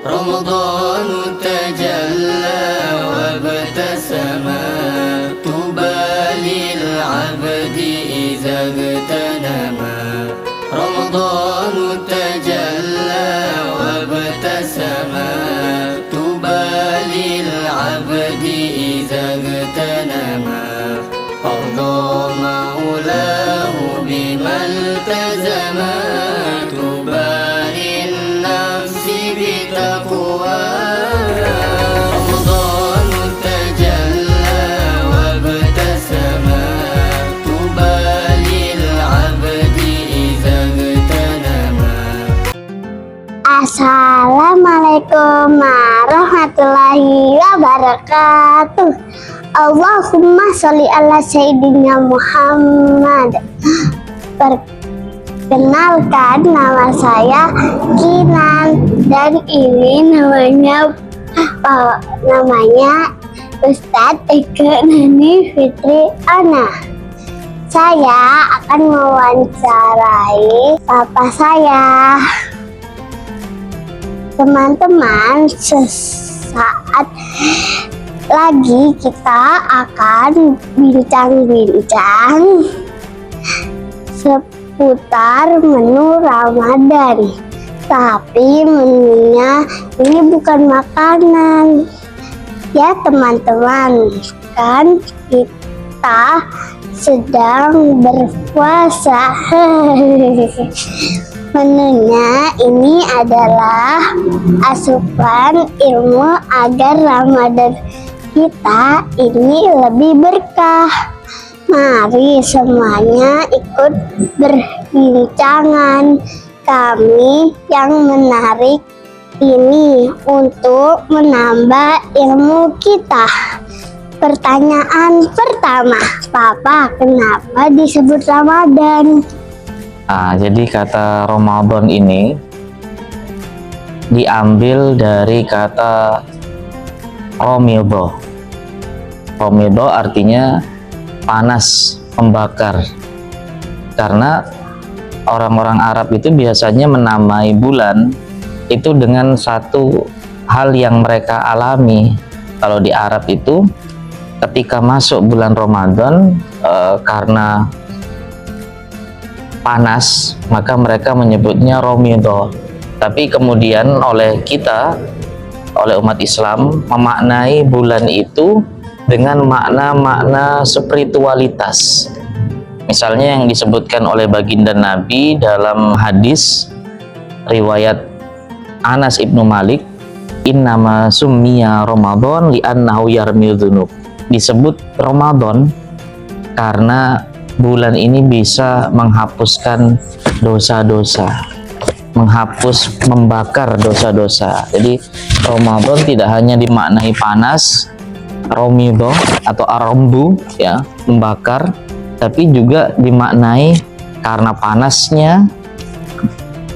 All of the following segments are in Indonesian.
رمضان تجلى وابتسم طوبى للعبد إذا اغتنم رمضان تجلى وابتسم طوبى للعبد إذا اغتنم أرضى مولاه بما التزم طوبى للنفس بتقوى رمضان تجلى وابتسم طوبى للعبد إذا اغتنم. Assalamualaikum warahmatullahi wabarakatuh. Allahumma sholli ala sayyidina Muhammad. Perkenalkan, nama saya Kinan dan ini namanya Ustadz Eka Nani Fitri Ana. Saya akan mewawancarai papa saya. Teman-teman, sesaat lagi kita akan bincang-bincang seputar menu Ramadan. Tapi menunya ini bukan makanan. Ya teman-teman, kan kita sedang berpuasa. Menunya ini adalah asupan ilmu agar Ramadan kita ini lebih berkah. Mari semuanya ikut berbincangan kami yang menarik ini untuk menambah ilmu kita. Pertanyaan pertama, Papa, kenapa disebut Ramadan? Jadi kata Ramadan ini diambil dari kata Romidho. Romidho artinya panas, membakar. Karena orang-orang Arab itu biasanya menamai bulan itu dengan satu hal yang mereka alami. Kalau di Arab itu ketika masuk bulan Ramadan karena panas, maka mereka menyebutnya Romidho. Tapi kemudian oleh kita, oleh umat Islam, memaknai bulan itu dengan makna-makna spiritualitas. Misalnya yang disebutkan oleh baginda Nabi dalam hadis riwayat Anas ibnu Malik, innama summiya Ramadan li'annahu yarmil dzunub. Disebut Ramadan karena bulan ini bisa menghapuskan dosa-dosa, membakar dosa-dosa. Jadi Ramadan tidak hanya dimaknai panas, Romidho atau arambu, ya, membakar, tapi juga dimaknai karena panasnya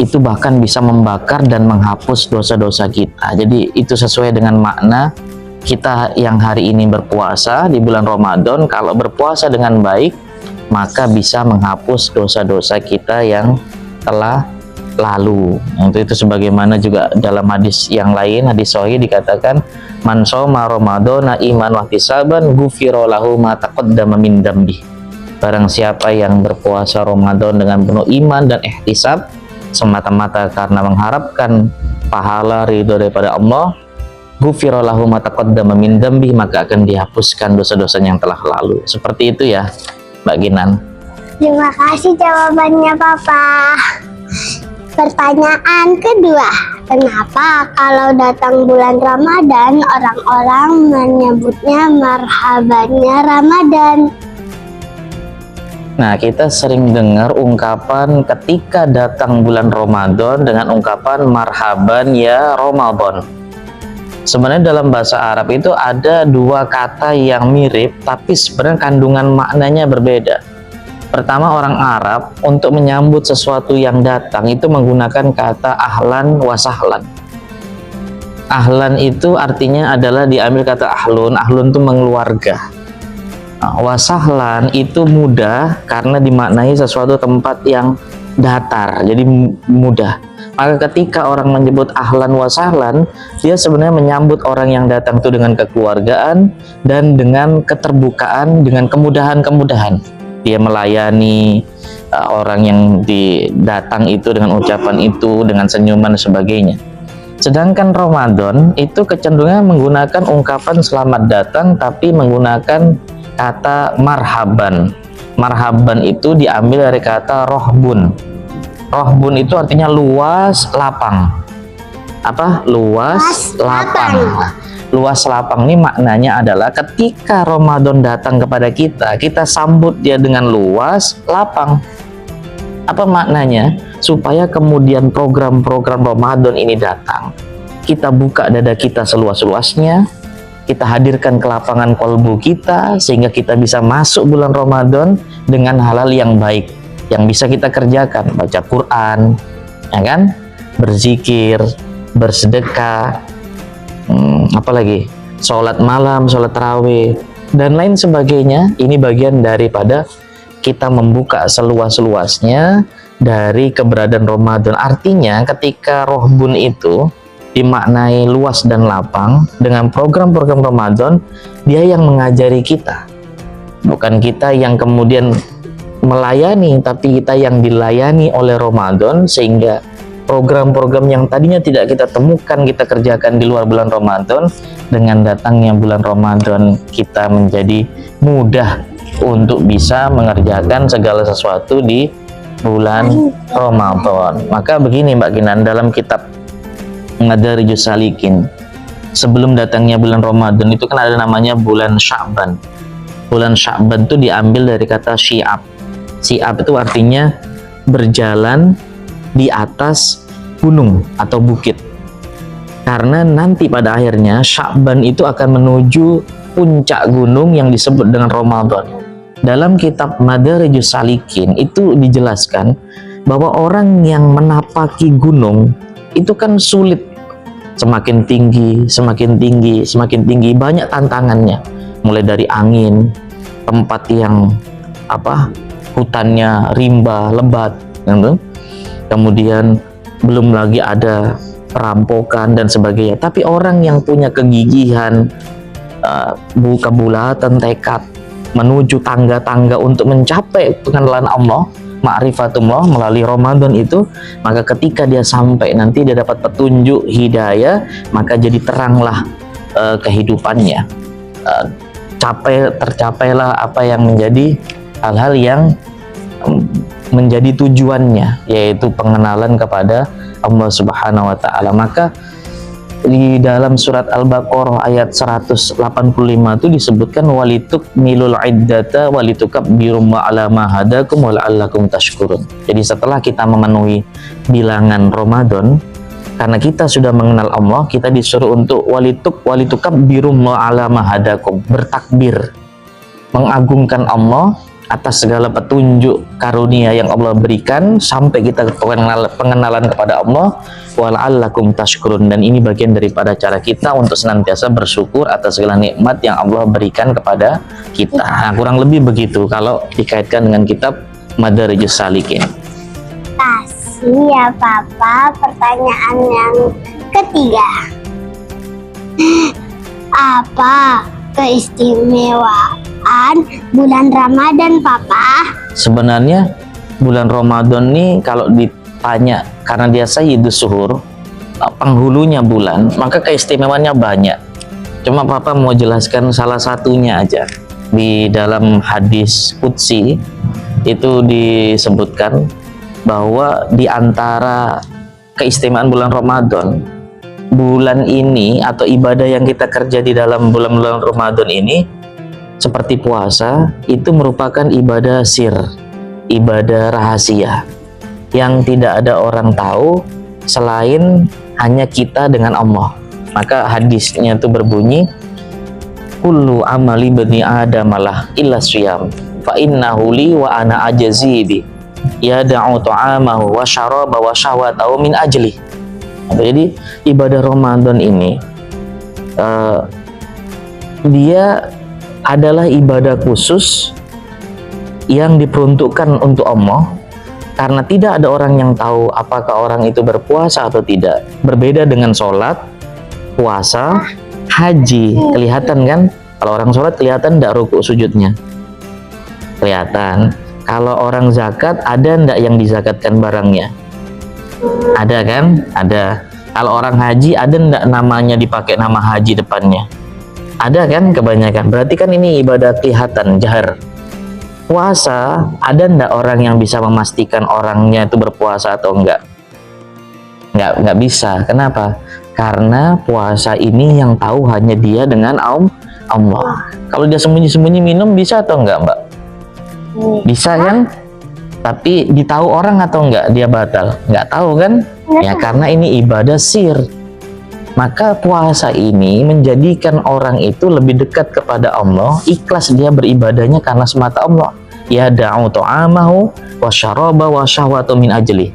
itu bahkan bisa membakar dan menghapus dosa-dosa kita. Jadi itu sesuai dengan makna kita yang hari ini berpuasa di bulan Ramadan. Kalau berpuasa dengan baik, maka bisa menghapus dosa-dosa kita yang telah lalu. Itu sebagaimana juga dalam hadis yang lain, hadis sahih, dikatakan man shoma ramadhana iman wa ihtisaban ghufira lahu ma taqaddama min dambi. Barang siapa yang berpuasa Ramadan dengan penuh iman dan ihtisab, semata-mata karena mengharapkan pahala ridho daripada Allah, ghufira lahu ma taqaddama min dambi, maka akan dihapuskan dosa-dosanya yang telah lalu. Seperti itu ya, Mbak Ginan. Terima kasih jawabannya, Papa. Pertanyaan kedua, kenapa kalau datang bulan Ramadan orang-orang menyebutnya marhabannya Ramadan? Nah, kita sering dengar ungkapan ketika datang bulan Ramadan dengan ungkapan marhaban ya Ramadan. Sebenarnya dalam bahasa Arab itu ada dua kata yang mirip, tapi sebenarnya kandungan maknanya berbeda. Pertama, orang Arab untuk menyambut sesuatu yang datang itu menggunakan kata ahlan wa sahlan. Ahlan itu artinya adalah diambil kata ahlun, ahlun itu mengeluarga. Wa sahlan itu mudah karena dimaknai sesuatu tempat yang datar, jadi mudah. Maka ketika orang menyebut ahlan wa sahlan, dia sebenarnya menyambut orang yang datang itu dengan kekeluargaan dan dengan keterbukaan, dengan kemudahan-kemudahan. Dia melayani orang yang datang itu dengan ucapan itu, dengan senyuman dan sebagainya. Sedangkan Ramadan itu kecenderungan menggunakan ungkapan selamat datang, tapi menggunakan kata marhaban. Marhaban itu diambil dari kata rohbun. Rohbun itu artinya luas, lapang. Apa? Luas, lapang. Luas, lapang ini maknanya adalah ketika Ramadan datang kepada kita, kita sambut dia dengan luas, lapang. Apa maknanya? Supaya kemudian program-program Ramadan ini datang, kita buka dada kita seluas-luasnya, kita hadirkan kelapangan kolbu kita, sehingga kita bisa masuk bulan Ramadan dengan hal-hal yang baik yang bisa kita kerjakan, baca Quran, ya kan, berzikir, bersedekah, apalagi sholat malam, sholat tarawih, dan lain sebagainya. Ini bagian daripada kita membuka seluas-luasnya dari keberadaan Ramadan. Artinya ketika rohbun itu dimaknai luas dan lapang, dengan program-program Ramadan, dia yang mengajari kita, bukan kita yang kemudian melayani, tapi kita yang dilayani oleh Ramadan, sehingga program-program yang tadinya tidak kita temukan, kita kerjakan di luar bulan Ramadan, dengan datangnya bulan Ramadan kita menjadi mudah untuk bisa mengerjakan segala sesuatu di bulan Ramadan. Maka begini Mbak Kinan, dalam kitab Madarijus Salikin, sebelum datangnya bulan Ramadan itu kan ada namanya bulan Sya'ban. Bulan Sya'ban itu diambil dari kata syi'ab. Syi'ab itu artinya berjalan di atas gunung atau bukit. Karena nanti pada akhirnya Sya'ban itu akan menuju puncak gunung yang disebut dengan Ramadan. Dalam kitab Madarijus Salikin itu dijelaskan bahwa orang yang menapaki gunung itu kan sulit, semakin tinggi, semakin tinggi, semakin tinggi, banyak tantangannya, mulai dari angin, tempat yang hutannya rimba, lebat, gitu. Kemudian belum lagi ada perampokan dan sebagainya. Tapi orang yang punya kegigihan, kebulatan tekad menuju tangga-tangga untuk mencapai pengenalan Allah, ma'rifatullah melalui Ramadan itu, maka ketika dia sampai nanti dia dapat petunjuk hidayah, maka jadi teranglah kehidupannya, tercapailah apa yang menjadi hal-hal yang menjadi tujuannya, yaitu pengenalan kepada Allah Subhanahu wa Ta'ala. Maka di dalam surat Al-Baqarah ayat 185 itu disebutkan walitukmilul iddata walitukabbiru ala ma hadakum wa la'allakum tashkurun. Jadi setelah kita memenuhi bilangan Ramadan, karena kita sudah mengenal Allah, kita disuruh untuk walitukabbiru ala ma hadakum, bertakbir, mengagungkan Allah atas segala petunjuk karunia yang Allah berikan sampai kita pengenalan kepada Allah, wala'allakum tashkurun. Dan ini bagian daripada cara kita untuk senantiasa bersyukur atas segala nikmat yang Allah berikan kepada kita. Nah, kurang lebih begitu kalau dikaitkan dengan kitab Madarijus Salikin. Kasih ya Papa. Pertanyaan yang ketiga, apa keistimewaan bulan Ramadan Papa? Sebenarnya bulan Ramadan ini kalau ditanya, karena dia sayyidus suhur, penghulunya bulan, maka keistimewaannya banyak. Cuma Papa mau jelaskan salah satunya aja. Di dalam hadis qudsi itu disebutkan bahwa di antara keistimewaan bulan Ramadan, bulan ini atau ibadah yang kita kerja di dalam bulan-bulan Ramadan ini seperti puasa, itu merupakan ibadah sir, ibadah rahasia yang tidak ada orang tahu selain hanya kita dengan Allah. Maka hadisnya itu berbunyi, kullu amali bani adamalah illa syiyam fa innahu li wa ana ajazibi yada'u ta'amahu wa syaraba wa syahwatahu min ajli. Jadi ibadah Ramadan ini dia adalah ibadah khusus yang diperuntukkan untuk Allah, karena tidak ada orang yang tahu apakah orang itu berpuasa atau tidak. Berbeda dengan sholat, puasa, haji. Kelihatan kan? Kalau orang sholat kelihatan enggak rukuk sujudnya? Kelihatan. Kalau orang zakat, ada enggak yang dizakatkan barangnya? Ada kan? Ada. Kalau orang haji, ada enggak namanya dipakai nama haji depannya? Ada kan kebanyakan. Berarti kan ini ibadah kelihatan, jahar. Puasa, ada enggak orang yang bisa memastikan orangnya itu berpuasa atau enggak? Enggak bisa. Kenapa? Karena puasa ini yang tahu hanya dia dengan Allah. Kalau dia sembunyi-sembunyi minum bisa atau enggak, Mbak? Bisa kan? Tapi ditahu orang atau enggak dia batal? Enggak tahu kan? Ya karena ini ibadah sir. Maka puasa ini menjadikan orang itu lebih dekat kepada Allah, ikhlas dia beribadahnya karena semata Allah. Ya da'u ta'amahu wa syaraba wa syahwatu min ajli.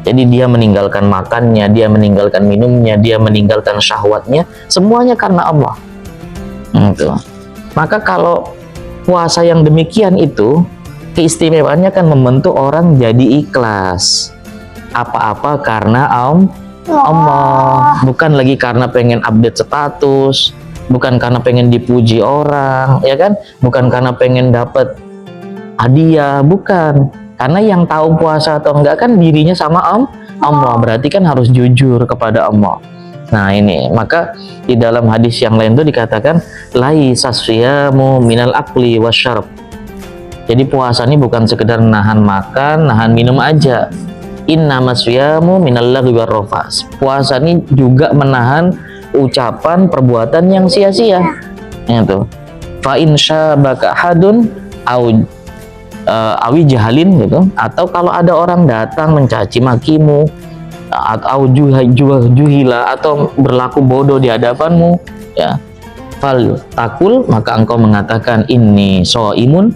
Jadi dia meninggalkan makannya, dia meninggalkan minumnya, dia meninggalkan syahwatnya, semuanya karena Allah. Gitu. Maka kalau puasa yang demikian itu, keistimewaannya kan membentuk orang jadi ikhlas. Apa-apa karena Allah, bukan lagi karena pengen update status, bukan karena pengen dipuji orang, ya kan? Bukan karena pengen dapat hadiah, bukan. Karena yang tahu puasa atau enggak kan dirinya sama Allah, berarti kan harus jujur kepada Allah. Nah ini, maka di dalam hadis yang lain itu dikatakan laisa siyamu minal akli wasyarab. Jadi puasa ini bukan sekedar nahan makan, nahan minum aja. Innamas siyamu minal lagwi warrafas. Puasa ini juga menahan ucapan, perbuatan yang sia-sia. Itu. Fa in syabaka hadun awi jahalin gitu, atau kalau ada orang datang mencaci makimu atau juhila atau berlaku bodoh di hadapanmu, ya, fal takul, maka engkau mengatakan inni soimun,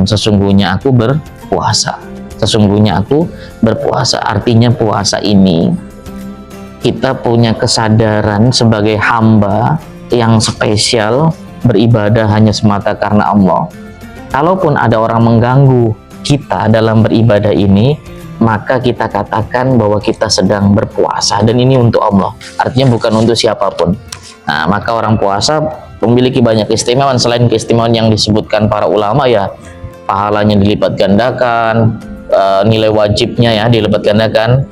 sesungguhnya aku berpuasa, sesungguhnya aku berpuasa. Artinya puasa ini kita punya kesadaran sebagai hamba yang spesial, beribadah hanya semata karena Allah. Kalaupun ada orang mengganggu kita dalam beribadah ini, maka kita katakan bahwa kita sedang berpuasa, dan ini untuk Allah, artinya bukan untuk siapapun. Nah, maka orang puasa memiliki banyak keistimewaan. Selain keistimewaan yang disebutkan para ulama, ya pahalanya dilipat gandakan, nilai wajibnya ya dilipat gandakan,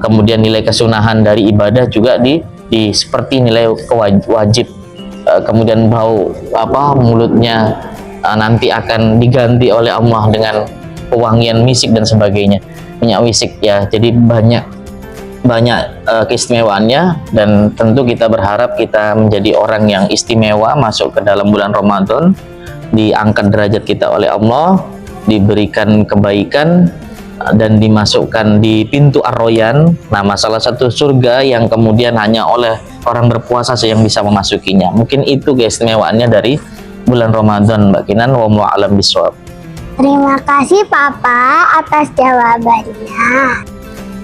kemudian nilai kesunahan dari ibadah juga di seperti nilai wajib, kemudian bau mulutnya nanti akan diganti oleh Allah dengan pewangian misik dan sebagainya, minyak wisik ya. Jadi banyak keistimewaannya, dan tentu kita berharap kita menjadi orang yang istimewa masuk ke dalam bulan Ramadan, diangkat derajat kita oleh Allah, diberikan kebaikan dan dimasukkan di pintu Ar-Royan, nama salah satu surga yang kemudian hanya oleh orang berpuasa yang bisa memasukinya. Mungkin itu keistimewaannya dari bulan Ramadan, Mbak Kinan. Wallahu a'lam bishawab. Terima kasih Papa atas jawabannya.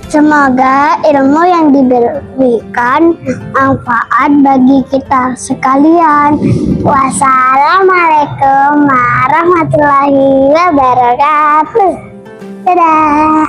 Semoga ilmu yang diberikan manfaat bagi kita sekalian. Wassalamualaikum warahmatullahi wabarakatuh. Dadah.